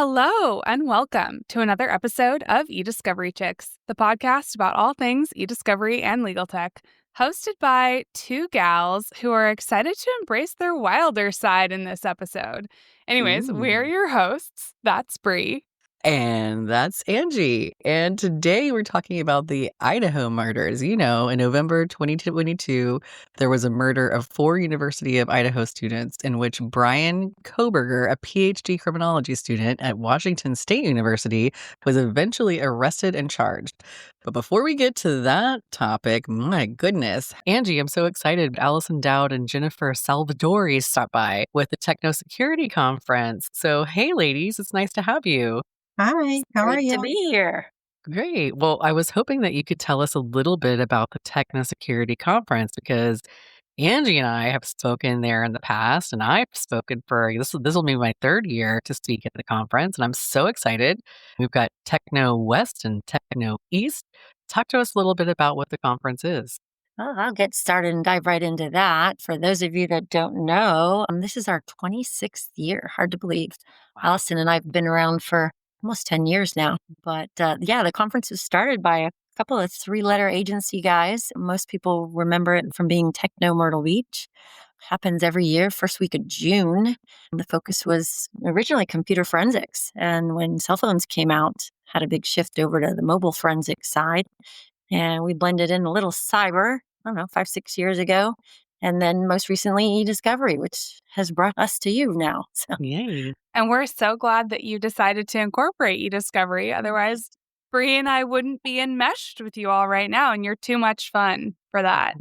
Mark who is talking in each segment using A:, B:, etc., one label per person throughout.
A: Hello and welcome to another episode of eDiscovery Chicks, the podcast about all things eDiscovery and legal tech, hosted by two gals who are excited to embrace their wilder side in this episode. Anyways, we're your hosts. That's Bree.
B: And that's Angie. And today we're talking about the Idaho murders. You know, in November 2022, there was a murder of 4 University of Idaho students in which Brian Koberger, a PhD criminology student at Washington State University, was eventually arrested and charged. But before we get to that topic, my goodness, Angie, I'm so excited. Allison Dowd and Jennifer Salvadori stopped by with the Techno Security Conference. So, hey, ladies, it's nice to have you.
C: Hi, how are
D: Good
C: you?
D: to be here.
B: Great. Well, I was hoping that you could tell us a little bit about the Techno Security Conference because Angie and I have spoken there in the past, and I've spoken for this will be my 3rd year to speak at the conference, and I'm so excited. We've got Techno West and Techno East. Talk to us a little bit about what the conference is.
D: Well, I'll get started and dive right into that. For those of you that don't know, this is our 26th year. Hard to believe. Allison and I have been around for almost 10 years now. But the conference was started by a couple of 3-letter agency guys. Most people remember it from being Techno Myrtle Beach. Happens every year, first week of June. And the focus was originally computer forensics. And when cell phones came out, had a big shift over to the mobile forensic side. And we blended in a little cyber, 5-6 years ago. And then most recently, eDiscovery, which has brought us to you now. So.
B: Yay.
A: And we're so glad that you decided to incorporate eDiscovery. Otherwise, Bree and I wouldn't be enmeshed with you all right now, and you're too much fun for that.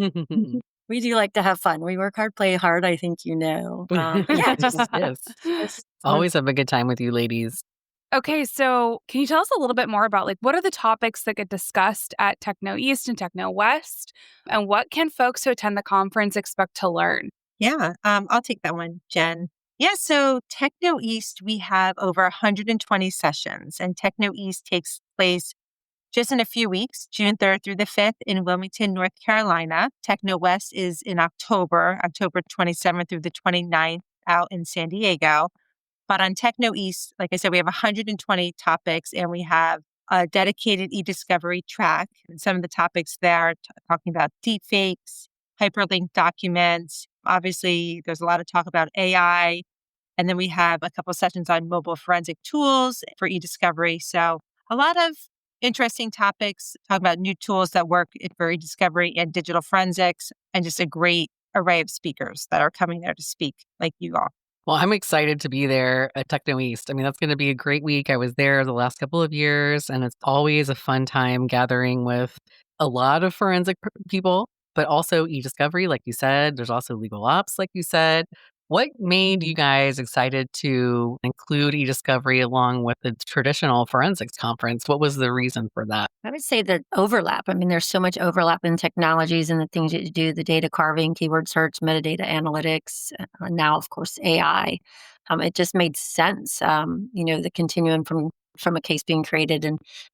D: We do like to have fun. We work hard, play hard, I think you know.
B: Yes. Always have a good time with you ladies.
A: Okay, so can you tell us a little bit more about what are the topics that get discussed at Techno East and Techno West, and what can folks who attend the conference expect to learn?
C: Yeah, I'll take that one, Jen. Yeah, so Techno East, we have over 120 sessions, and Techno East takes place just in a few weeks, June 3rd through the 5th in Wilmington, North Carolina. Techno West is in October 27th through the 29th out in San Diego. But on Techno East, like I said, we have 120 topics, and we have a dedicated eDiscovery track. And some of the topics there talking about deepfakes, hyperlinked documents. Obviously, there's a lot of talk about AI. And then we have a couple sessions on mobile forensic tools for eDiscovery. So a lot of interesting topics, talking about new tools that work for eDiscovery and digital forensics, and just a great array of speakers that are coming there to speak like you all.
B: Well, I'm excited to be there at Techno East. I mean, that's going to be a great week. I was there the last couple of years, and it's always a fun time gathering with a lot of forensic people, but also eDiscovery, like you said. There's also legal ops, like you said. What made you guys excited to include eDiscovery along with the traditional forensics conference? What was the reason for that?
D: I would say the overlap. I mean, there's so much overlap in technologies and the things that you do, the data carving, keyword search, metadata analytics, now, of course, AI. It just made sense, the continuum from a case being created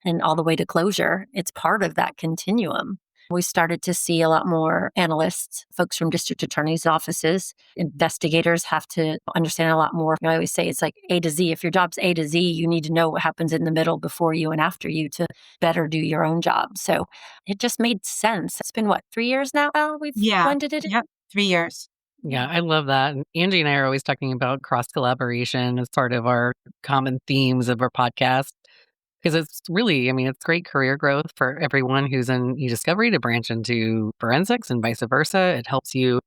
D: and all the way to closure. It's part of that continuum. We started to see a lot more analysts, folks from district attorneys' offices. Investigators have to understand a lot more. I always say it's like A to Z. If your job's A to Z, you need to know what happens in the middle, before you, and after you to better do your own job. So it just made sense. It's been, 3 years now, Al? We've blended it?
C: Yep, 3 years.
B: Yeah, I love that. And Angie and I are always talking about cross-collaboration as part of our common themes of our podcast. Because it's really, it's great career growth for everyone who's in eDiscovery to branch into forensics and vice versa. It helps you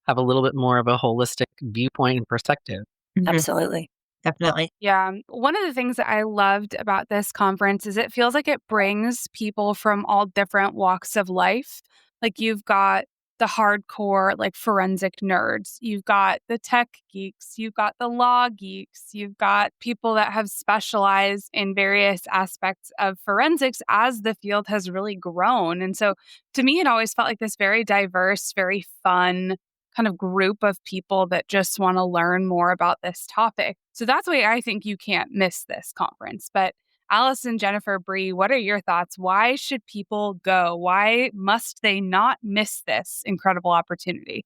B: have a little bit more of a holistic viewpoint and perspective.
C: Mm-hmm.
D: Absolutely.
C: Definitely.
A: Yeah. One of the things that I loved about this conference is it feels like it brings people from all different walks of life. Like you've got the hardcore, forensic nerds. You've got the tech geeks. You've got the law geeks. You've got people that have specialized in various aspects of forensics as the field has really grown. And so to me, it always felt like this very diverse, very fun kind of group of people that just want to learn more about this topic. So that's why I think you can't miss this conference. But Allison, Jennifer, Bree, what are your thoughts? Why should people go? Why must they not miss this incredible opportunity?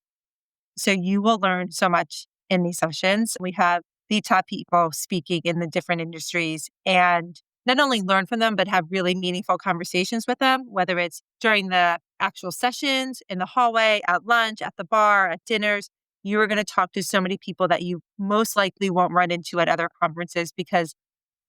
C: So you will learn so much in these sessions. We have the top people speaking in the different industries and not only learn from them, but have really meaningful conversations with them, whether it's during the actual sessions, in the hallway, at lunch, at the bar, at dinners. You are going to talk to so many people that you most likely won't run into at other conferences because,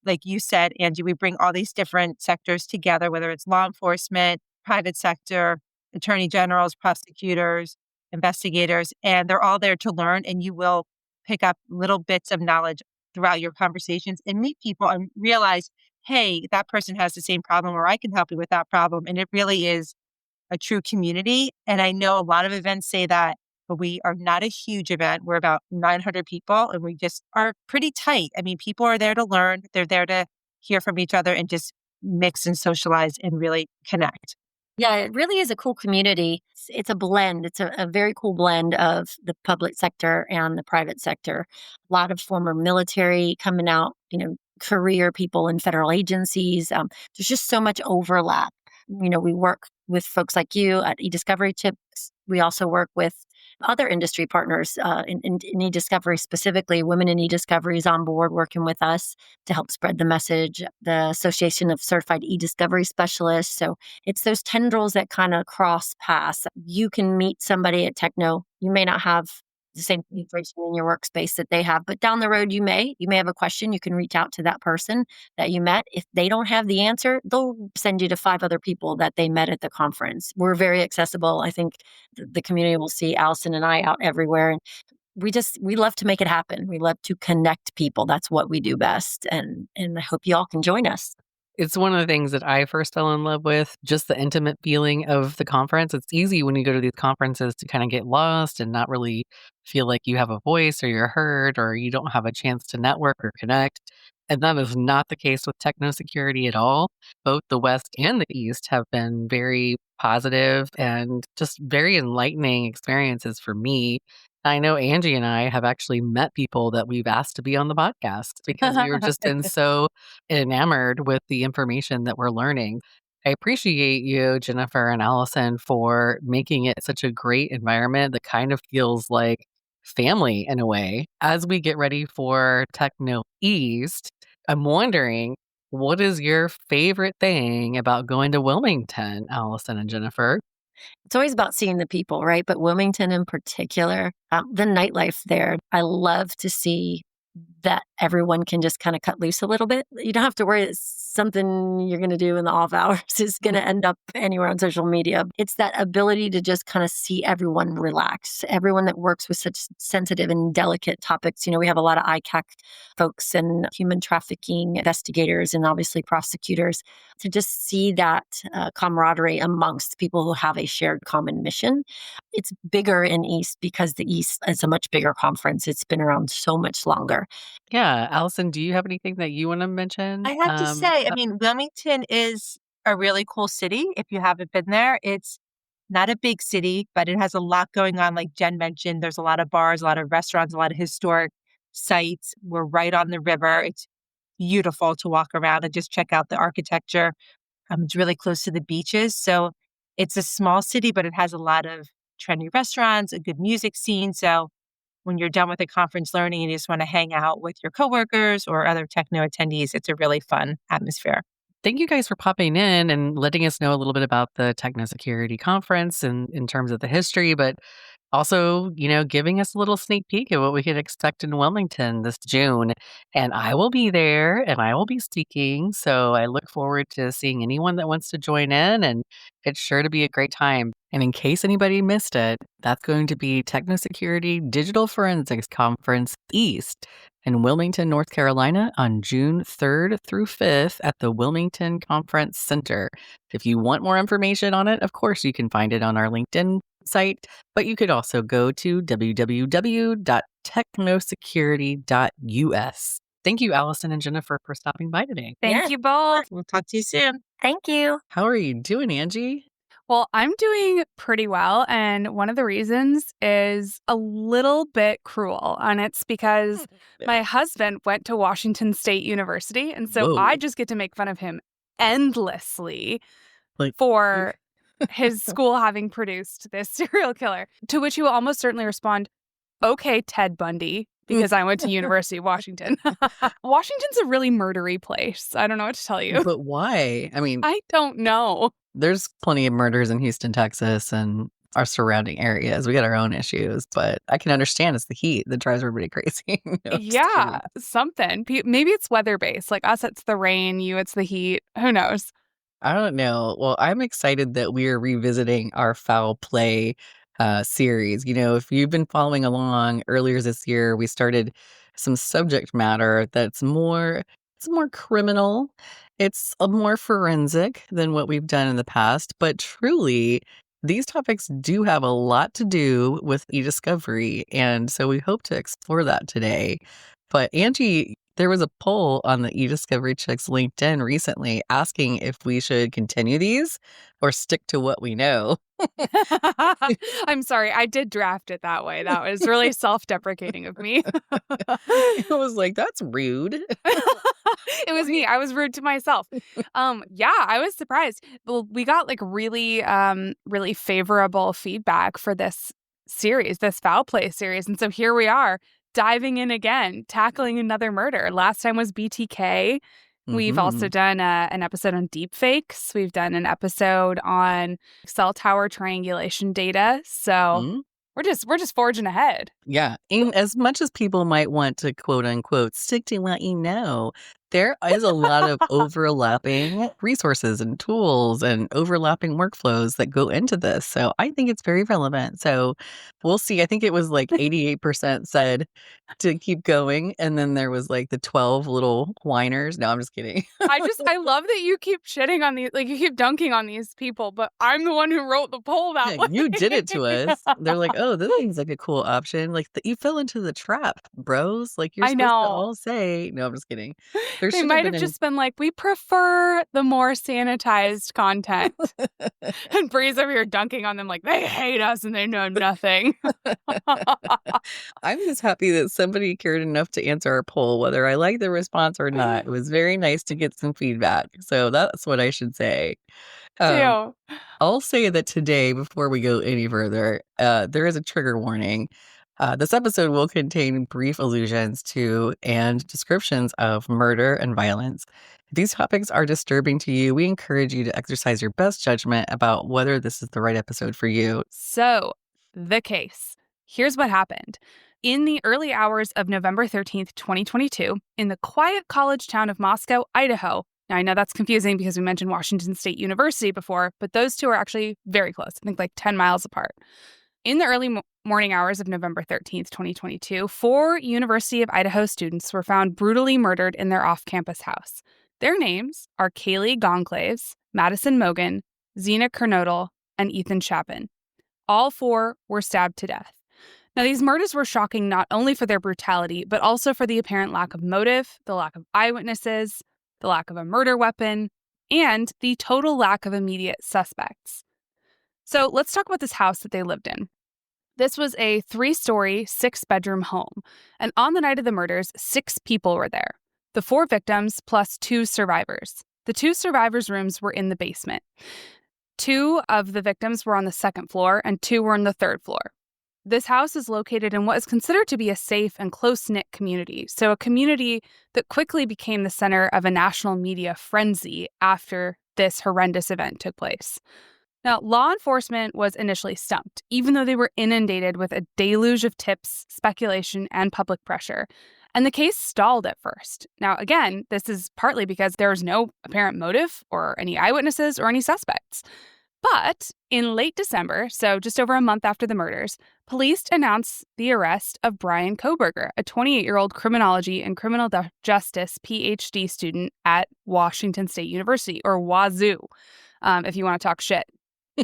C: like you said, Angie, we bring all these different sectors together, whether it's law enforcement, private sector, attorney generals, prosecutors, investigators, and they're all there to learn. And you will pick up little bits of knowledge throughout your conversations and meet people and realize, hey, that person has the same problem, or I can help you with that problem. And it really is a true community. And I know a lot of events say that, but we are not a huge event. We're about 900 people and we just are pretty tight. I mean, people are there to learn, they're there to hear from each other and just mix and socialize and really connect.
D: Yeah, it really is a cool community. It's a blend. It's a very cool blend of the public sector and the private sector. A lot of former military coming out, career people in federal agencies. There's just so much overlap. We work with folks like you at eDiscovery Chips. We also work with other industry partners in eDiscovery, specifically Women in eDiscovery is on board working with us to help spread the message. The Association of Certified eDiscovery Specialists. So it's those tendrils that kind of cross paths. You can meet somebody at Techno. You may not have the same information in your workspace that they have, but down the road, you may have a question. You can reach out to that person that you met. If they don't have the answer, they'll send you to 5 other people that they met at the conference. We're very accessible. I think the community will see Allison and I out everywhere. And we love to make it happen. We love to connect people. That's what we do best. And I hope you all can join us.
B: It's one of the things that I first fell in love with, just the intimate feeling of the conference. It's easy when you go to these conferences to kind of get lost and not really feel like you have a voice or you're heard or you don't have a chance to network or connect. And that is not the case with Techno Security at all. Both the West and the East have been very positive and just very enlightening experiences for me. I know Angie and I have actually met people that we've asked to be on the podcast because we've just been so enamored with the information that we're learning. I appreciate you, Jennifer and Allison, for making it such a great environment that kind of feels like family in a way. As we get ready for Techno East, I'm wondering, what is your favorite thing about going to Wilmington, Allison and Jennifer?
D: It's always about seeing the people, right? But Wilmington in particular, the nightlife there, I love to see that everyone can just kind of cut loose a little bit. You don't have to worry that something you're going to do in the off hours is going to end up anywhere on social media. It's that ability to just kind of see everyone relax. Everyone that works with such sensitive and delicate topics. We have a lot of ICAC folks and human trafficking investigators and obviously prosecutors to just see that camaraderie amongst people who have a shared common mission. It's bigger in East because the East is a much bigger conference. It's been around so much longer.
B: Yeah. Allison, do you have anything that you want to mention?
C: I have to say, I mean, Wilmington is a really cool city. If you haven't been there, it's not a big city, but it has a lot going on. Like Jen mentioned, there's a lot of bars, a lot of restaurants, a lot of historic sites. We're right on the river. It's beautiful to walk around and just check out the architecture. It's really close to the beaches. So it's a small city, but it has a lot of trendy restaurants, a good music scene. So when you're done with a conference learning and you just want to hang out with your coworkers or other techno attendees, it's a really fun atmosphere.
B: Thank you guys for popping in and letting us know a little bit about the Techno Security Conference and in terms of the history, but also, giving us a little sneak peek at what we could expect in Wilmington this June. And I will be there and I will be speaking. So I look forward to seeing anyone that wants to join in. And it's sure to be a great time. And in case anybody missed it, that's going to be Techno Security Digital Forensics Conference East in Wilmington, North Carolina on June 3rd through 5th at the Wilmington Conference Center. If you want more information on it, of course, you can find it on our LinkedIn site, but you could also go to www.technosecurity.us. Thank you, Allison and Jennifer, for stopping by today.
A: Thank you both.
C: We'll talk to you soon.
D: Thank you.
B: How are you doing, Angie?
A: Well, I'm doing pretty well. And one of the reasons is a little bit cruel. And it's because my husband went to Washington State University. And so
B: Whoa.
A: I just get to make fun of him endlessly
B: Like-
A: for his school having produced this serial killer. To which he will almost certainly respond, Okay, Ted Bundy, because I went to University of Washington. Washington's a really murdery place. I don't know what to tell you.
B: But why? I mean,
A: I don't know.
B: there's plenty of murders in Houston, Texas, and our surrounding areas. We got our own issues, but I can understand it's the heat that drives everybody crazy. No, I'm just
A: Yeah,
B: kidding.
A: something. Maybe it's weather based. Like us, it's the rain. You, it's the heat. Who knows?
B: I don't know. Well, I'm excited that we're revisiting our foul play series. If you've been following along earlier this year, we started some subject matter that's more it's more criminal. It's a more forensic than what we've done in the past, but truly these topics do have a lot to do with eDiscovery, and so we hope to explore that today. But Angie, there was a poll on the eDiscovery Chicks LinkedIn recently asking if we should continue these or stick to what we know.
A: I'm sorry. I did draft it that way. That was really self deprecating of me.
B: I was like, that's rude.
A: It was me. I was rude to myself. Yeah, I was surprised. Well, we got like really favorable feedback for this series, this foul play series. And so here we are diving in again, tackling another murder. Last time was BTK. We've also
B: Mhm.
A: done an episode on deepfakes. We've done an episode on cell tower triangulation data. So
B: Mhm.
A: we're just forging ahead.
B: Yeah. And as much as people might want to quote unquote stick to what you know, there is a lot of overlapping resources and tools and overlapping workflows that go into this. So I think it's very relevant. So we'll see. I think it was like 88% said to keep going. And then there was like the 12 little whiners. No, I'm just kidding.
A: I love that you keep shitting on these, like you keep dunking on these people, but I'm the one who wrote the poll that way.
B: You did it to us. They're like, oh, this seems like a cool option. Like, you fell into the trap, bros. Like, you're
A: I
B: supposed to
A: know.
B: all say, no, I'm just kidding. There
A: They
B: should have
A: might
B: been
A: have just been like, we prefer the more sanitized content. And Bree's over here dunking on them like they hate us and they know nothing.
B: I'm just happy that somebody cared enough to answer our poll, whether I like the response or not. It was very nice to get some feedback. So that's what I should say. Um,
A: Too.
B: I'll say that today, before we go any further, there is a trigger warning. This episode will contain brief allusions to and descriptions of murder and violence. If these topics are disturbing to you, we encourage you to exercise your best judgment about whether this is the right episode for you.
A: So, the case. Here's what happened. In the early hours of November 13th, 2022, in the quiet college town of Moscow, Idaho. Now, I know that's confusing because we mentioned Washington State University before, but those two are actually very close, I think like 10 miles apart. In the early morning hours of November 13th, 2022, 4 University of Idaho students were found brutally murdered in their off-campus house. Their names are Kaylee Gonclaves, Madison Mogan, Zena Kernodle, and Ethan Chapin. All 4 were stabbed to death. Now, these murders were shocking not only for their brutality, but also for the apparent lack of motive, the lack of eyewitnesses, the lack of a murder weapon, and the total lack of immediate suspects. So let's talk about this house that they lived in. This was a 3-story, 6-bedroom home, and on the night of the murders, 6 people were there. The 4 victims plus 2 survivors. The 2 survivors' rooms were in the basement. 2 of the victims were on the 2nd floor, and 2 were on the 3rd floor. This house is located in what is considered to be a safe and close-knit community, so a community that quickly became the center of a national media frenzy after this horrendous event took place. Now, law enforcement was initially stumped, even though they were inundated with a deluge of tips, speculation, and public pressure. And the case stalled at first. Now, again, this is partly because there was no apparent motive or any eyewitnesses or any suspects. But in late December, so just over a month after the murders, police announced the arrest of Brian Koberger, a 28-year-old criminology and criminal justice PhD student at Washington State University, or Wazoo, if you want to talk shit.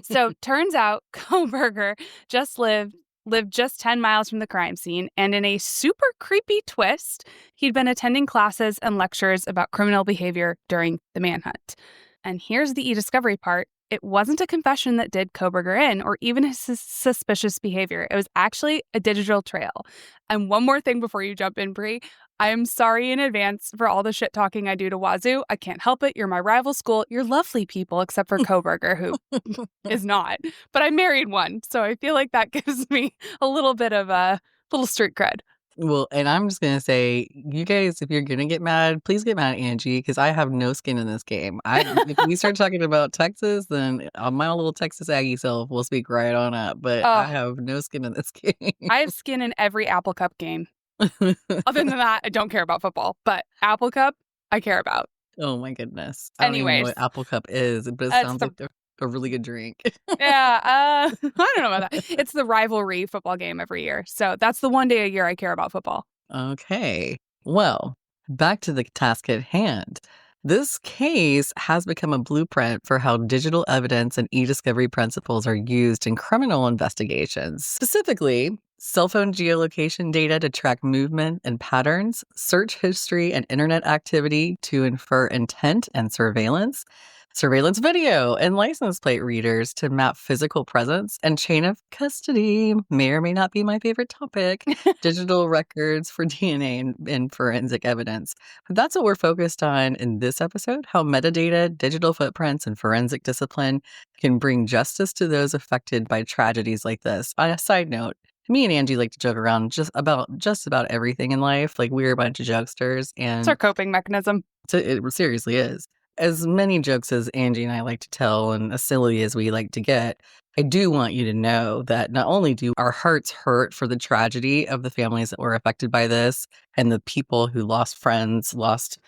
A: So turns out Koberger just lived just 10 miles from the crime scene, and in a super creepy twist, he'd been attending classes and lectures about criminal behavior during the manhunt. And here's the eDiscovery part. It wasn't a confession that did Koberger in or even his suspicious behavior. It was actually a digital trail. And one more thing before you jump in, Bree. I am sorry in advance for all the shit talking I do to Wazoo. I can't help it. You're my rival school. You're lovely people, except for Koberger, who is not. But I married one, so I feel like that gives me a little bit of a Little street cred.
B: Well, and I'm just gonna say, you guys, if you're gonna get mad, please get mad at Angie because I have no skin in this game. If we start talking about Texas, then my little Texas Aggie self will speak right on up. But I
A: Oh,
B: have no skin in this game.
A: I have skin in every Apple Cup game. Other than that, I don't care about football. But Apple Cup, I care about.
B: Oh my goodness! I don't even know
A: Anyways,
B: what Apple Cup is, but it
A: that's
B: sounds
A: the
B: like a really good drink.
A: yeah. I don't know about that. It's the rivalry football game every year. So that's the one day a year I care about football.
B: Okay. Well, back to the task at hand. This case has become a blueprint for how digital evidence and eDiscovery principles are used in criminal investigations. Specifically, cell phone geolocation data to track movement and patterns, search history and internet activity to infer intent and surveillance video and license plate readers to map physical presence, and chain of custody may or may not be my favorite topic, digital records for DNA and forensic evidence. But that's what we're focused on in this episode, how metadata, digital footprints, and forensic discipline can bring justice to those affected by tragedies like this. On a side note, me and Angie like to joke around just about everything in life. Like, we're a bunch of jokesters,
A: It's our
B: and
A: coping mechanism.
B: so it seriously is. As many jokes as Angie and I like to tell, and as silly as we like to get, I do want you to know that not only do our hearts hurt for the tragedy of the families that were affected by this and the people who lost friends, lost,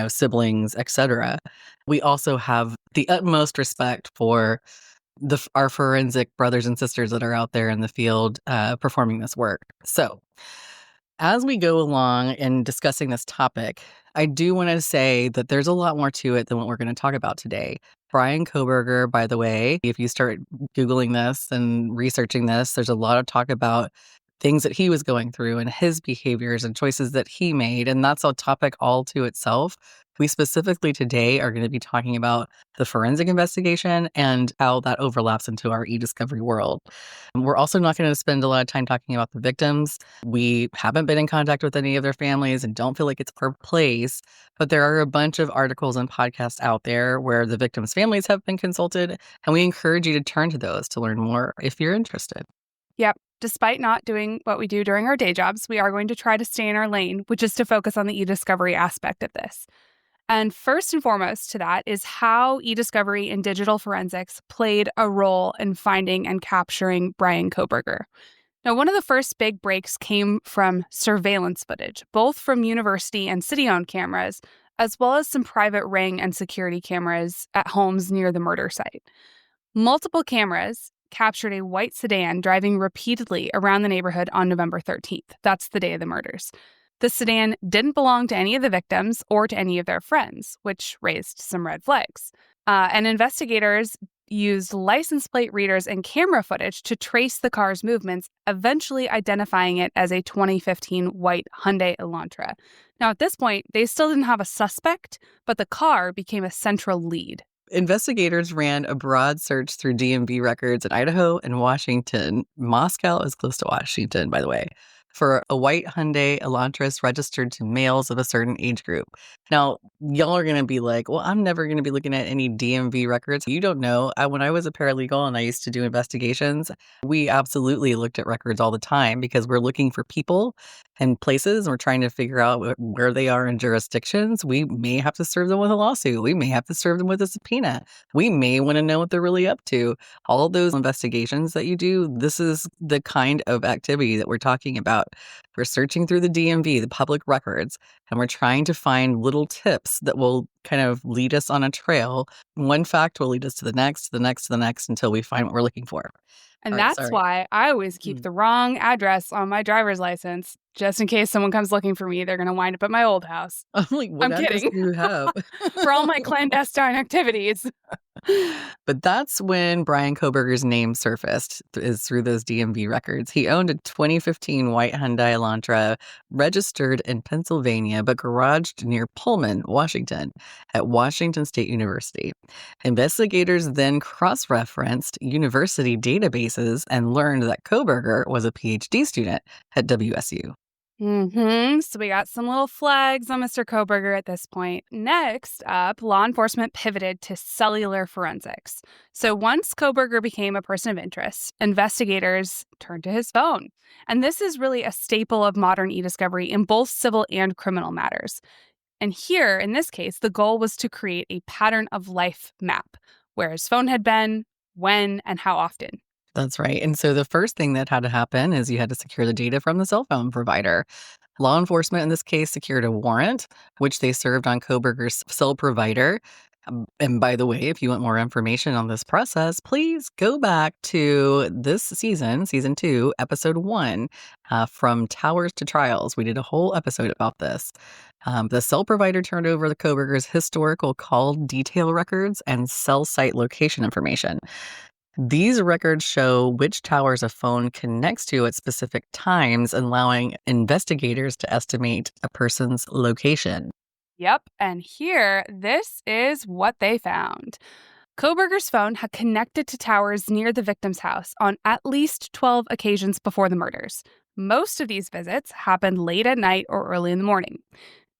B: siblings, etc., we also have the utmost respect for our forensic brothers and sisters that are out there in the field performing this work. So, as we go along in discussing this topic, I do want to say that there's a lot more to it than what we're going to talk about today. Brian Koberger, by the way, if you start Googling this and researching this, there's a lot of talk about things that he was going through and his behaviors and choices that he made. And that's a topic all to itself. We specifically today are going to be talking about the forensic investigation and how that overlaps into our eDiscovery world. We're also not going to spend a lot of time talking about the victims. We haven't been in contact with any of their families and don't feel like it's our place, but there are a bunch of articles and podcasts out there where the victims' families have been consulted, and we encourage you to turn to those to learn more if you're interested.
A: Yep. Despite not doing what we do during our day jobs, we are going to try to stay in our lane, which is to focus on the eDiscovery aspect of this. And first and foremost to that is how eDiscovery and digital forensics played a role in finding and capturing Brian Koberger. Now, one of the first big breaks came from surveillance footage, both from university and city-owned cameras, as well as some private ring and security cameras at homes near the murder site. Multiple cameras captured a white sedan driving repeatedly around the neighborhood on November 13th. That's the day of the murders. The sedan didn't belong to any of the victims or to any of their friends, which raised some red flags. And investigators used license plate readers and camera footage to trace the car's movements, eventually identifying it as a 2015 white Hyundai Elantra. Now, at this point, they still didn't have a suspect, but the car became a central lead.
B: Investigators ran a broad search through DMV records in Idaho and Washington. Moscow is close to Washington, by the way, for a white Hyundai Elantra registered to males of a certain age group. Now, y'all are going to be like, well, I'm never going to be looking at any DMV records. You don't know. When I was a paralegal and I used to do investigations, we absolutely looked at records all the time because we're looking for people and places, and we're trying to figure out where they are in jurisdictions. We may have to serve them with a lawsuit. We may have to serve them with a subpoena. We may want to know what they're really up to. All of those investigations that you do, this is the kind of activity that we're talking about. We're searching through the DMV, the public records, and we're trying to find little tips that will kind of lead us on a trail. One fact will lead us to the next, to the next, to the next, until we find what we're looking for.
A: And
B: All right,
A: that's why I always keep the wrong address on my driver's license, just in case someone comes looking for me. They're going to wind up at my old house.
B: I'm like, what
A: I'm
B: address
A: kidding.
B: do you have?
A: For all my clandestine activities.
B: But that's when Brian Koberger's name surfaced, is through those DMV records. He owned a 2015 white Hyundai Elantra registered in Pennsylvania, but garaged near Pullman, Washington, at Washington State University. Investigators then cross-referenced university databases and learned that Koberger was a PhD student at WSU.
A: So we got some little flags on Mr. Koberger at this point. Next up, law enforcement pivoted to cellular forensics. So once Koberger became a person of interest, investigators turned to his phone. And this is really a staple of modern e-discovery in both civil and criminal matters. And here, in this case, the goal was to create a pattern of life map, where his phone had been, when, and how often.
B: That's right. And so the first thing that had to happen is you had to secure the data from the cell phone provider. Law enforcement in this case secured a warrant, which they served on Koberger's cell provider. And by the way, if you want more information on this process, please go back to this season, season 2, episode 1, From Towers to Trials. We did a whole episode about this. The cell provider turned over the Koberger's historical call detail records and cell site location information. These records show which towers a phone connects to at specific times, allowing investigators to estimate a person's location.
A: Yep, and here, this is what they found. Koberger's phone had connected to towers near the victim's house on at least 12 occasions before the murders. Most of these visits happened late at night or early in the morning.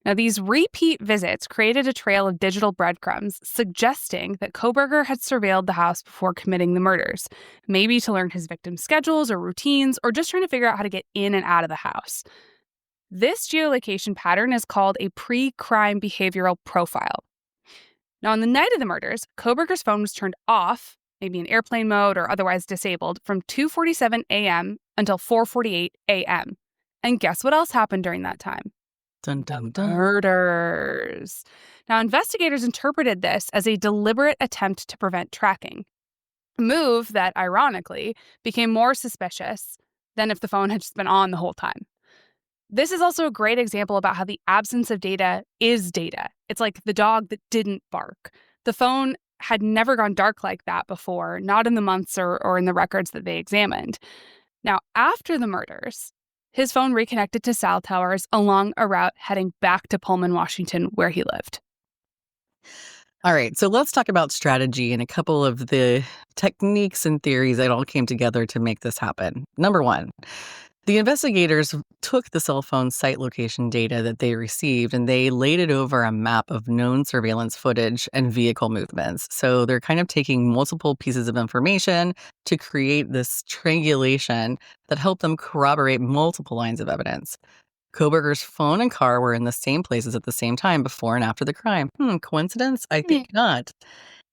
A: Now, these repeat visits created a trail of digital breadcrumbs, suggesting that Koberger had surveilled the house before committing the murders, maybe to learn his victim's schedules or routines, or just trying to figure out how to get in and out of the house. This geolocation pattern is called a pre-crime behavioral profile. Now, on the night of the murders, Koberger's phone was turned off, maybe in airplane mode or otherwise disabled, from 2:47 a.m. until 4:48 a.m. And guess what else happened during that time?
B: Dun, dun, dun.
A: Murders. Now, investigators interpreted this as a deliberate attempt to prevent tracking, a move that, ironically, became more suspicious than if the phone had just been on the whole time. This is also a great example about how the absence of data is data. It's like the dog that didn't bark. The phone had never gone dark like that before, not in the months or in the records that they examined. Now, after the murders, his phone reconnected to cell towers along a route heading back to Pullman, Washington, where he lived.
B: All right, so let's talk about strategy and a couple of the techniques and theories that all came together to make this happen. Number 1, the investigators took the cell phone site location data that they received and they laid it over a map of known surveillance footage and vehicle movements. So they're kind of taking multiple pieces of information to create this triangulation that helped them corroborate multiple lines of evidence. Koberger's phone and car were in the same places at the same time before and after the crime. Coincidence? I think not.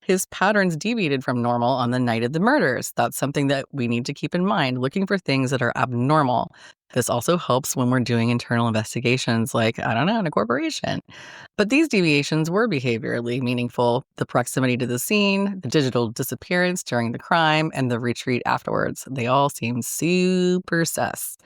B: His patterns deviated from normal on the night of the murders. That's something that we need to keep in mind, looking for things that are abnormal. This also helps when we're doing internal investigations, like, I don't know, in a corporation. But these deviations were behaviorally meaningful. The proximity to the scene, the digital disappearance during the crime, and the retreat afterwards. They all seem super sus.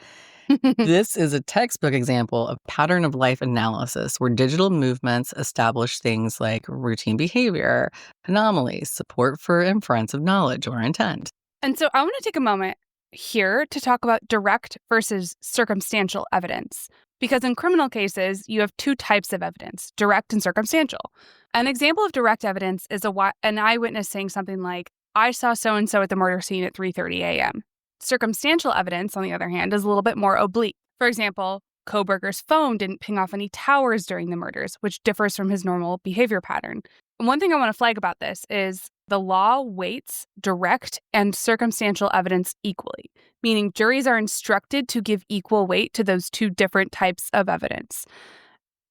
B: This is a textbook example of pattern of life analysis where digital movements establish things like routine behavior, anomalies, support for inference of knowledge or intent.
A: And so I want to take a moment here to talk about direct versus circumstantial evidence. Because in criminal cases, you have two types of evidence, direct and circumstantial. An example of direct evidence is an eyewitness saying something like, I saw so-and-so at the murder scene at 3:30 a.m. Circumstantial evidence, on the other hand, is a little bit more oblique. For example, Koberger's phone didn't ping off any towers during the murders, which differs from his normal behavior pattern. And one thing I want to flag about this is the law weights direct and circumstantial evidence equally, meaning juries are instructed to give equal weight to those two different types of evidence.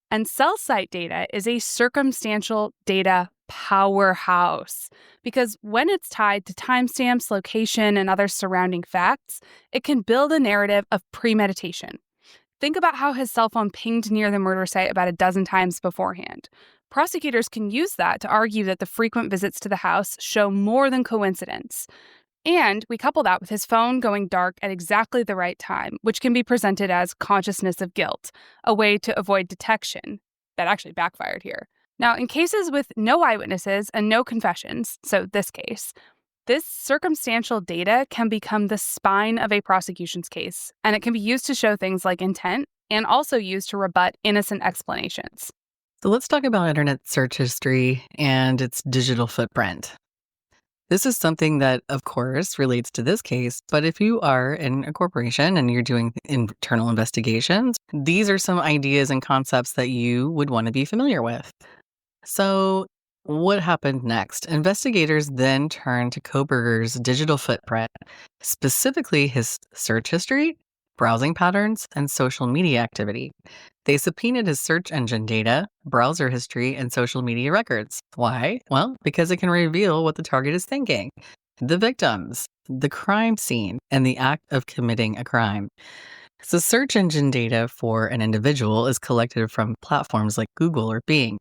A: And cell site data is a circumstantial data powerhouse because when it's tied to timestamps, location, and other surrounding facts, it can build a narrative of premeditation. Think about how his cell phone pinged near the murder site about a dozen times beforehand. Prosecutors can use that to argue that the frequent visits to the house show more than coincidence. And we couple that with his phone going dark at exactly the right time, which can be presented as consciousness of guilt, a way to avoid detection. That actually backfired here. Now, in cases with no eyewitnesses and no confessions, so this case, this circumstantial data can become the spine of a prosecution's case, and it can be used to show things like intent and also used to rebut innocent explanations.
B: So let's talk about internet search history and its digital footprint. This is something that, of course, relates to this case, but if you are in a corporation and you're doing internal investigations, these are some ideas and concepts that you would want to be familiar with. So, what happened next? Investigators then turned to Koberger's digital footprint, specifically his search history, browsing patterns, and social media activity. They subpoenaed his search engine data, browser history, and social media records. Why? Well, because it can reveal what the target is thinking, the victims, the crime scene, and the act of committing a crime. So, search engine data for an individual is collected from platforms like Google or Bing.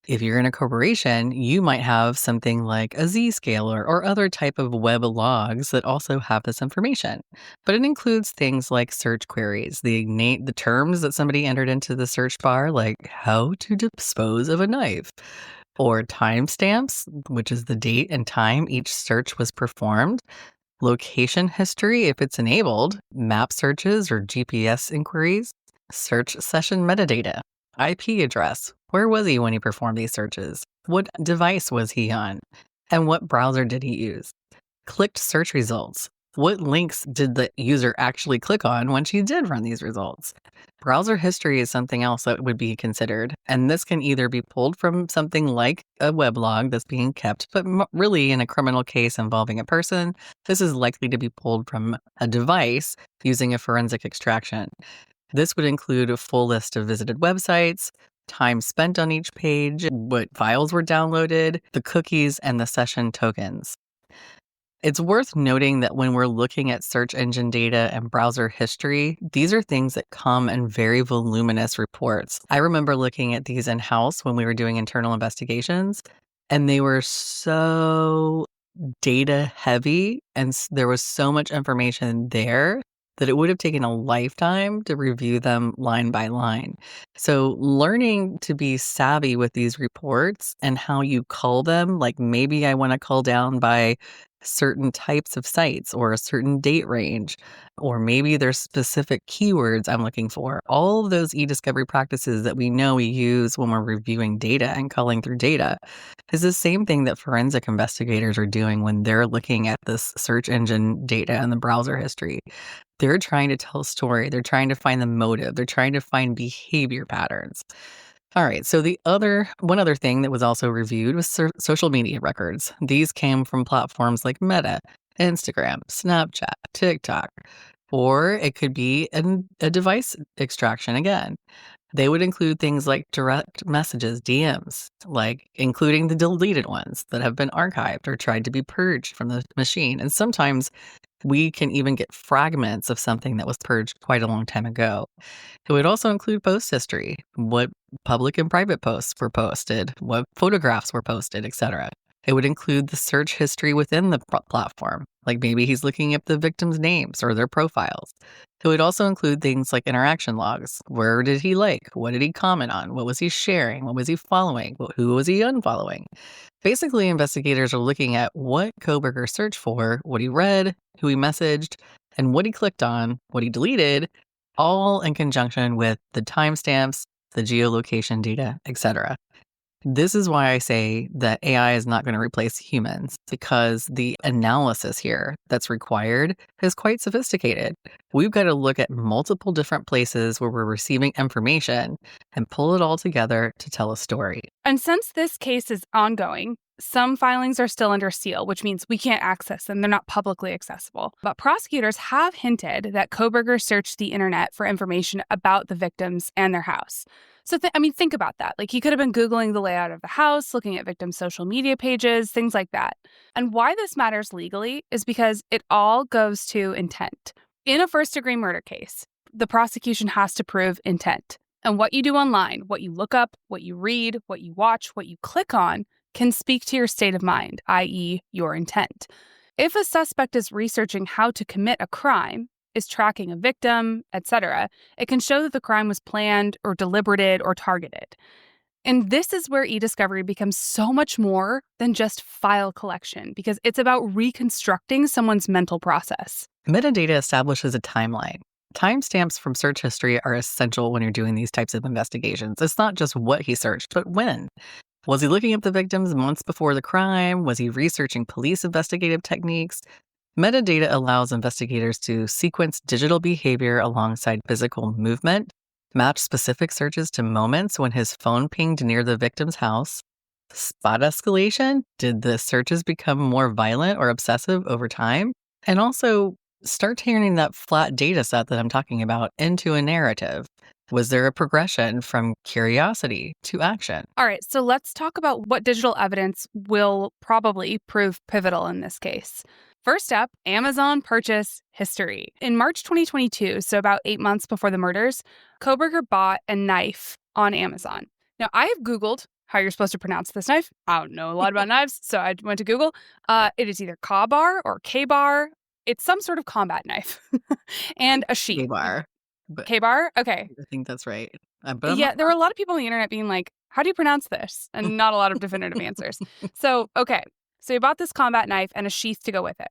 B: If you're in a corporation, you might have something like a Zscaler or other type of web logs that also have this information. But it includes things like search queries, the terms that somebody entered into the search bar, like how to dispose of a knife, or timestamps, which is the date and time each search was performed, location history, if it's enabled, map searches or GPS inquiries, search session metadata, IP address. Where was he when he performed these searches? What device was he on? And what browser did he use? Clicked search results. What links did the user actually click on when she did run these results? Browser history is something else that would be considered, and this can either be pulled from something like a weblog that's being kept, but really in a criminal case involving a person, this is likely to be pulled from a device using a forensic extraction. This would include a full list of visited websites, time spent on each page, what files were downloaded, the cookies, and the session tokens. It's worth noting that when we're looking at search engine data and browser history, these are things that come in very voluminous reports. I remember looking at these in-house when we were doing internal investigations, and they were so data heavy, and there was so much information there that it would have taken a lifetime to review them line by line. So learning to be savvy with these reports and how you cull them, like maybe I want to cull down by certain types of sites or a certain date range, or maybe there's specific keywords I'm looking for. All of those eDiscovery practices that we know we use when we're reviewing data and culling through data is the same thing that forensic investigators are doing when they're looking at this search engine data and the browser history. They're trying to tell a story. They're trying to find the motive. They're trying to find behavior patterns. All right. So one other thing that was also reviewed was social media records. These came from platforms like Meta, Instagram, Snapchat, TikTok, or it could be a device extraction again. They would include things like direct messages, DMs, like including the deleted ones that have been archived or tried to be purged from the machine. And sometimes we can even get fragments of something that was purged quite a long time ago. It would also include post history, what public and private posts were posted, what photographs were posted, etc. It would include the search history within the platform, like maybe he's looking up the victims' names or their profiles. It would also include things like interaction logs. Where did he like? What did he comment on? What was he sharing? What was he following? Who was he unfollowing? Basically, investigators are looking at what Koberger searched for, what he read, who he messaged, and what he clicked on, what he deleted, all in conjunction with the timestamps, the geolocation data, etc. This is why I say that AI is not going to replace humans, because the analysis here that's required is quite sophisticated. We've got to look at multiple different places where we're receiving information and pull it all together to tell a story.
A: And since this case is ongoing, some filings are still under seal, which means we can't access them. They're not publicly accessible. But prosecutors have hinted that Koberger searched the internet for information about the victims and their house. So, think about that. Like, he could have been Googling the layout of the house, looking at victims' social media pages, things like that. And why this matters legally is because it all goes to intent. In a first-degree murder case, the prosecution has to prove intent. And what you do online, what you look up, what you read, what you watch, what you click on, can speak to your state of mind, i.e., your intent. If a suspect is researching how to commit a crime, is tracking a victim, etc., it can show that the crime was planned or deliberated or targeted. And this is where eDiscovery becomes so much more than just file collection, because it's about reconstructing someone's mental process.
B: Metadata establishes a timeline. Timestamps from search history are essential when you're doing these types of investigations. It's not just what he searched, but when. Was he looking up the victims months before the crime? Was he researching police investigative techniques? Metadata allows investigators to sequence digital behavior alongside physical movement, match specific searches to moments when his phone pinged near the victim's house. Spot escalation? Did the searches become more violent or obsessive over time? And also start turning that flat data set that I'm talking about into a narrative. Was there a progression from curiosity to action?
A: All right, so let's talk about what digital evidence will probably prove pivotal in this case. First up, Amazon purchase history. In March 2022, so about 8 months before the murders, Koberger bought a knife on Amazon. Now, I have Googled how you're supposed to pronounce this knife. I don't know a lot about knives, so I went to Google. It is either Ka-bar or K-bar. It's some sort of combat knife and a sheath.
B: K-bar. But
A: K-bar? Okay.
B: I think that's right. But I'm
A: Yeah,
B: not
A: there were a lot of people on the internet being like, how do you pronounce this? And not a lot of definitive answers. So, okay. So he bought this combat knife and a sheath to go with it.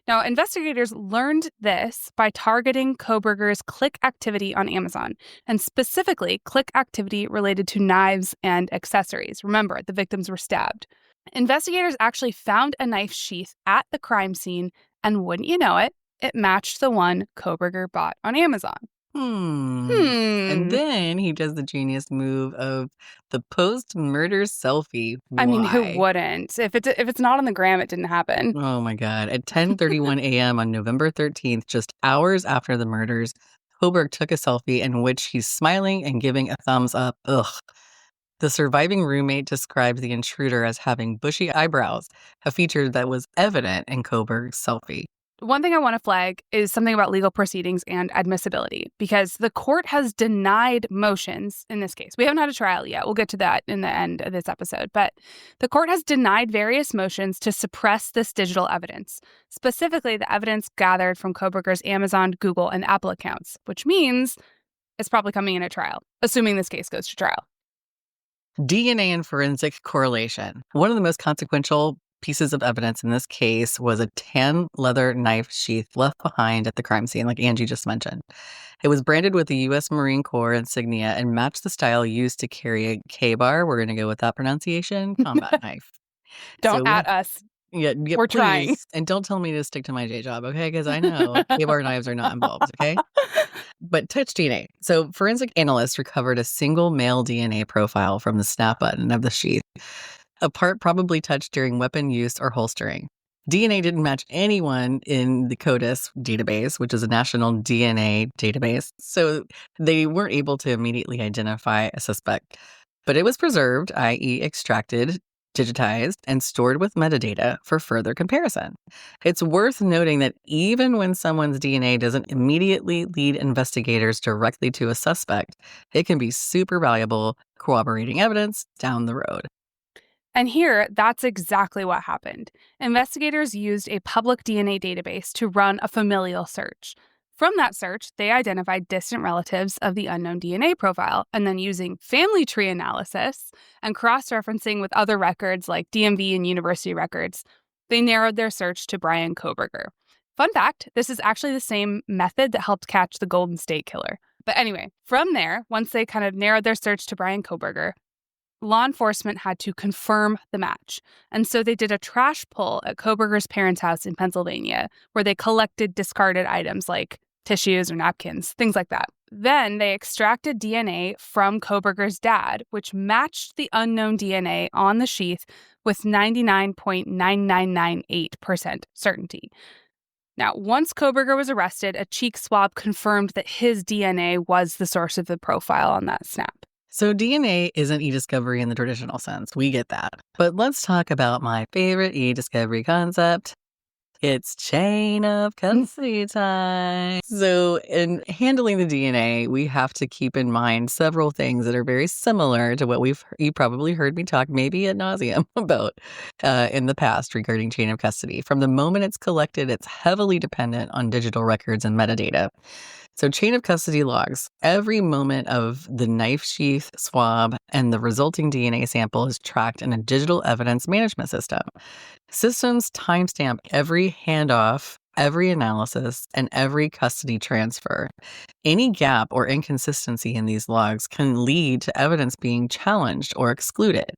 A: Now, investigators learned this by targeting Koberger's click activity on Amazon, and specifically click activity related to knives and accessories. Remember, the victims were stabbed. Investigators actually found a knife sheath at the crime scene, and wouldn't you know it, it matched the one Koberger bought on Amazon.
B: And then he does the genius move of the post-murder selfie.
A: I mean, who
B: Why?
A: wouldn't? If it's not on the gram, it didn't happen.
B: Oh my God. At 10:31 a.m. on November 13th, just hours after the murders, Hoberg took a selfie in which he's smiling and giving a thumbs up. Ugh. The surviving roommate describes the intruder as having bushy eyebrows, a feature that was evident in Koberg's selfie.
A: One thing I want to flag is something about legal proceedings and admissibility, because the court has denied motions in this case. We haven't had a trial yet. We'll get to that in the end of this episode. But the court has denied various motions to suppress this digital evidence, specifically the evidence gathered from Koberger's Amazon, Google, and Apple accounts, which means it's probably coming in a trial, assuming this case goes to trial.
B: DNA and forensic correlation. One of the most consequential pieces of evidence in this case was a tan leather knife sheath left behind at the crime scene, like Angie just mentioned. It was branded with the U.S. Marine Corps insignia and matched the style used to carry a K-bar, we're going to go with that pronunciation, combat knife.
A: Don't at us.
B: Yeah,
A: We're trying.
B: please. And don't tell me to stick to my day job, okay? Because I know K-bar knives are not involved, okay? But touch DNA. So forensic analysts recovered a single male DNA profile from the snap button of the sheath, a part probably touched during weapon use or holstering. DNA didn't match anyone in the CODIS database, which is a national DNA database, so they weren't able to immediately identify a suspect. But it was preserved, i.e. extracted, digitized, and stored with metadata for further comparison. It's worth noting that even when someone's DNA doesn't immediately lead investigators directly to a suspect, it can be super valuable corroborating evidence down the road.
A: And here, that's exactly what happened. Investigators used a public DNA database to run a familial search. From that search, they identified distant relatives of the unknown DNA profile, and then using family tree analysis and cross-referencing with other records like DMV and university records, they narrowed their search to Brian Koberger. Fun fact, this is actually the same method that helped catch the Golden State Killer. But anyway, from there, once they kind of narrowed their search to Brian Koberger, law enforcement had to confirm the match. And so they did a trash pull at Koberger's parents' house in Pennsylvania, where they collected discarded items like tissues or napkins, things like that. Then they extracted DNA from Koberger's dad, which matched the unknown DNA on the sheath with 99.9998% certainty. Now, once Koberger was arrested, a cheek swab confirmed that his DNA was the source of the profile on that snap.
B: So DNA isn't eDiscovery in the traditional sense. We get that. But let's talk about my favorite eDiscovery concept. It's chain of custody time. So in handling the DNA, we have to keep in mind several things that are very similar to what you probably heard me talk maybe ad nauseum about in the past regarding chain of custody. From the moment it's collected, it's heavily dependent on digital records and metadata. So chain of custody logs every moment of the knife sheath swab, and the resulting DNA sample is tracked in a digital evidence management system. Systems timestamp every handoff, every analysis, and every custody transfer. Any gap or inconsistency in these logs can lead to evidence being challenged or excluded.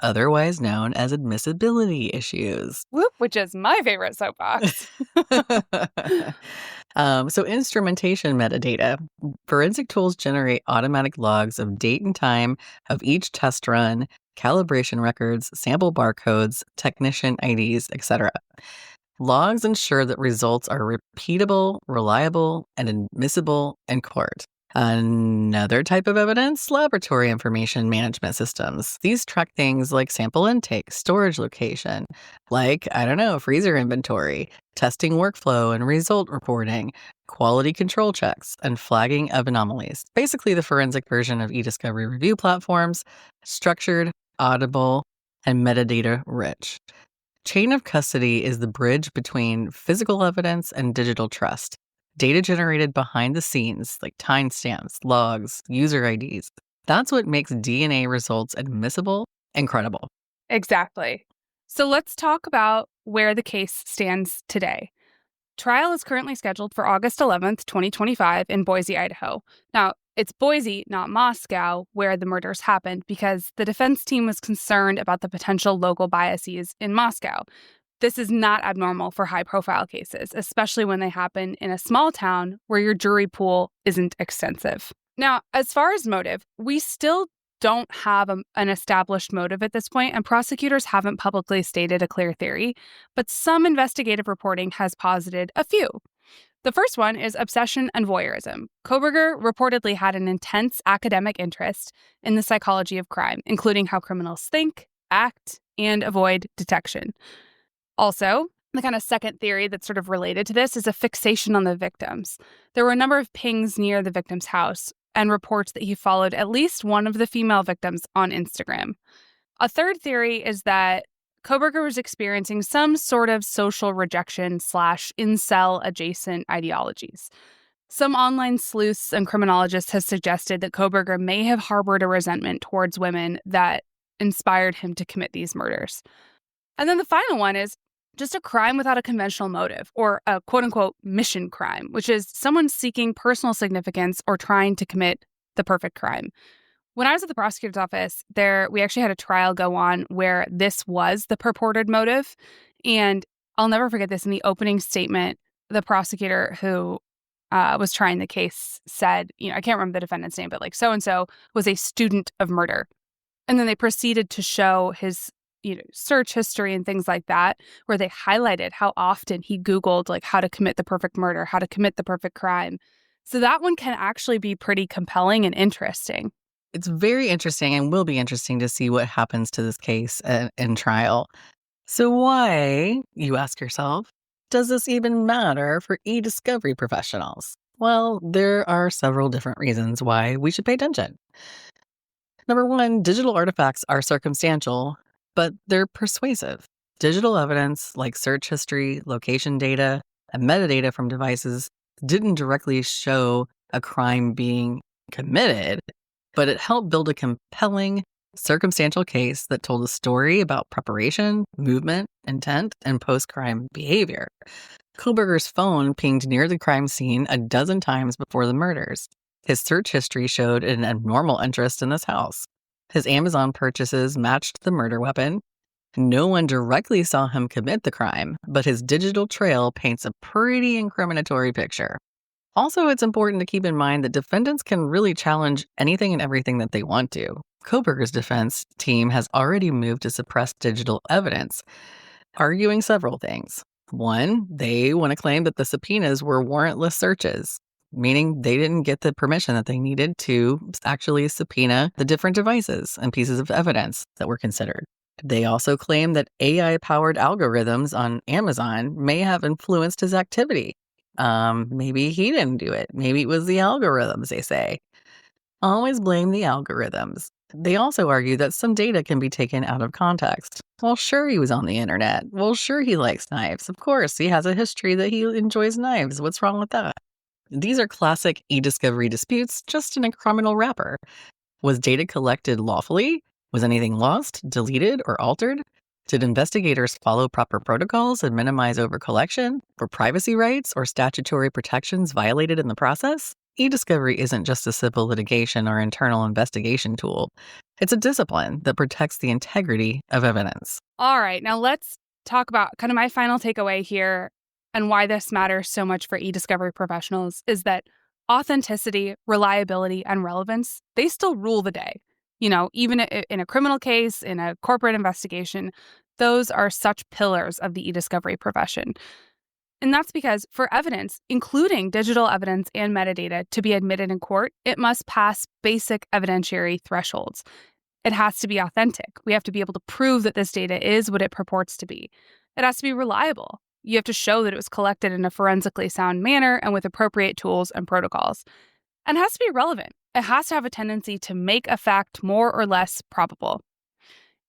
B: otherwise known as admissibility issues.
A: Whoop, which is my favorite soapbox.
B: So instrumentation metadata. Forensic tools generate automatic logs of date and time of each test run, calibration records, sample barcodes, technician IDs, etc. Logs ensure that results are repeatable, reliable, and admissible in court. Another type of evidence, laboratory information management systems. These track things like sample intake, storage location, like, freezer inventory, testing workflow and result reporting, quality control checks, and flagging of anomalies. Basically, the forensic version of eDiscovery review platforms, structured, audible, and metadata rich. Chain of custody is the bridge between physical evidence and digital trust. Data generated behind the scenes, like timestamps, logs, user IDs. That's what makes DNA results admissible and credible.
A: Exactly. So let's talk about where the case stands today. Trial is currently scheduled for August 11th, 2025 in Boise, Idaho. Now, it's Boise, not Moscow, where the murders happened because the defense team was concerned about the potential local biases in Moscow. This is not abnormal for high-profile cases, especially when they happen in a small town where your jury pool isn't extensive. Now, as far as motive, we still don't have an established motive at this point, and prosecutors haven't publicly stated a clear theory, but some investigative reporting has posited a few. The first one is obsession and voyeurism. Koberger reportedly had an intense academic interest in the psychology of crime, including how criminals think, act, and avoid detection. Also, the kind of second theory that's sort of related to this is a fixation on the victims. There were a number of pings near the victim's house and reports that he followed at least one of the female victims on Instagram. A third theory is that Koberger was experiencing some sort of social rejection / incel adjacent ideologies. Some online sleuths and criminologists have suggested that Koberger may have harbored a resentment towards women that inspired him to commit these murders. And then the final one is just a crime without a conventional motive, or a quote-unquote mission crime, which is someone seeking personal significance or trying to commit the perfect crime. When I was at the prosecutor's office, we actually had a trial go on where this was the purported motive. And I'll never forget this. In the opening statement, the prosecutor who was trying the case said, I can't remember the defendant's name, but like so-and-so was a student of murder. And then they proceeded to show his search history and things like that, where they highlighted how often he Googled like how to commit the perfect murder, how to commit the perfect crime. So that one can actually be pretty compelling and interesting.
B: It's very interesting and will be interesting to see what happens to this case in trial. So why, you ask yourself, does this even matter for eDiscovery professionals? Well, there are several different reasons why we should pay attention. Number one, digital artifacts are circumstantial, but they're persuasive. Digital evidence like search history, location data, and metadata from devices didn't directly show a crime being committed, but it helped build a compelling circumstantial case that told a story about preparation, movement, intent, and post-crime behavior. Koberger's phone pinged near the crime scene a dozen times before the murders. His search history showed an abnormal interest in this house. His Amazon purchases matched the murder weapon. No one directly saw him commit the crime, but his digital trail paints a pretty incriminatory picture. Also, it's important to keep in mind that defendants can really challenge anything and everything that they want to. Koberger's defense team has already moved to suppress digital evidence, arguing several things. One, they want to claim that the subpoenas were warrantless searches, meaning they didn't get the permission that they needed to actually subpoena the different devices and pieces of evidence that were considered. They also claim that AI-powered algorithms on Amazon may have influenced his activity. Maybe he didn't do it. Maybe it was the algorithms, they say. Always blame the algorithms. They also argue that some data can be taken out of context. Well, sure, he was on the internet. Well, sure, he likes knives. Of course, he has a history that he enjoys knives. What's wrong with that? These are classic eDiscovery disputes, just in a criminal wrapper. Was data collected lawfully? Was anything lost, deleted, or altered? Did investigators follow proper protocols and minimize overcollection? Were privacy rights or statutory protections violated in the process? eDiscovery isn't just a civil litigation or internal investigation tool. It's a discipline that protects the integrity of evidence.
A: All right, now let's talk about kind of my final takeaway here and why this matters so much for eDiscovery professionals is that authenticity, reliability, and relevance, they still rule the day. Even in a criminal case, in a corporate investigation, those are such pillars of the eDiscovery profession. And that's because for evidence, including digital evidence and metadata, to be admitted in court, it must pass basic evidentiary thresholds. It has to be authentic. We have to be able to prove that this data is what it purports to be. It has to be reliable. You have to show that it was collected in a forensically sound manner and with appropriate tools and protocols. And it has to be relevant. It has to have a tendency to make a fact more or less probable.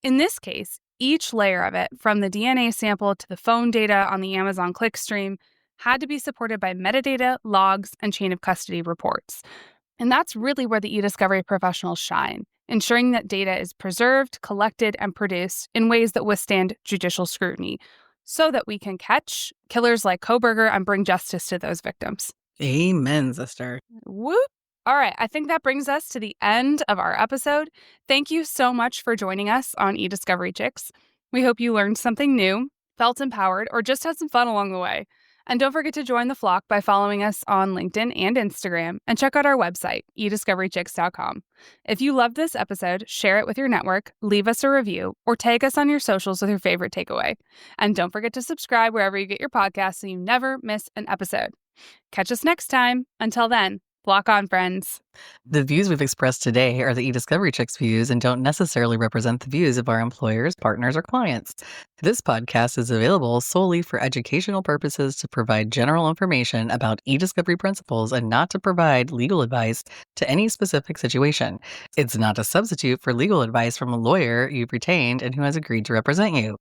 A: In this case, each layer of it, from the DNA sample to the phone data on the Amazon clickstream, had to be supported by metadata, logs, and chain of custody reports. And that's really where the eDiscovery professionals shine, ensuring that data is preserved, collected, and produced in ways that withstand judicial scrutiny so that we can catch killers like Koberger and bring justice to those victims.
B: Amen, sister.
A: Whoop! All right, I think that brings us to the end of our episode. Thank you so much for joining us on eDiscovery Chicks. We hope you learned something new, felt empowered, or just had some fun along the way. And don't forget to join the flock by following us on LinkedIn and Instagram, and check out our website, eDiscoveryChicks.com. If you loved this episode, share it with your network, leave us a review, or tag us on your socials with your favorite takeaway. And don't forget to subscribe wherever you get your podcasts so you never miss an episode. Catch us next time. Until then, flock on, friends.
B: The views we've expressed today are the eDiscovery Chicks views and don't necessarily represent the views of our employers, partners, or clients. This podcast is available solely for educational purposes to provide general information about eDiscovery principles and not to provide legal advice to any specific situation. It's not a substitute for legal advice from a lawyer you've retained and who has agreed to represent you.